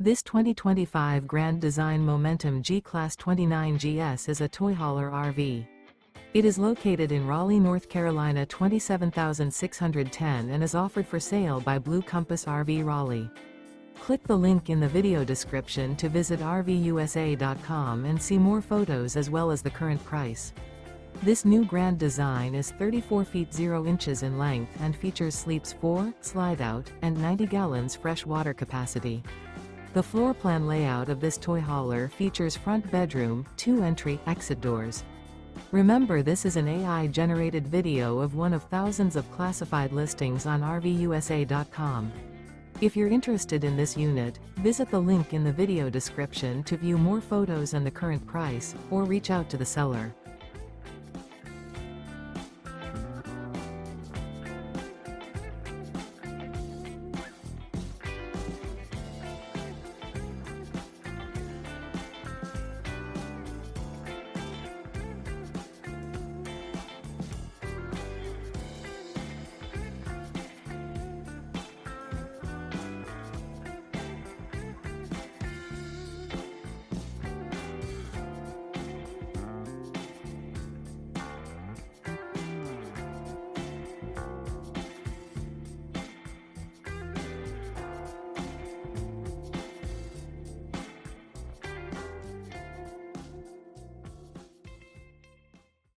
This 2025 Grand Design Momentum G-Class 29GS is a toy hauler RV. It is located in Raleigh, North Carolina 27610 and is offered for sale by Blue Compass RV Raleigh. Click the link in the video description to visit RVUSA.com and see more photos as well as the current price. This new grand design is 34 feet 0 inches in length and features sleeps 4, slide-out, and 90 gallons fresh water capacity. The floor plan layout of this toy hauler features front bedroom, 2 entry, exit doors. Remember, this is an AI-generated video of one of thousands of classified listings on RVUSA.com. If you're interested in this unit, visit the link in the video description to view more photos and the current price, or reach out to the seller.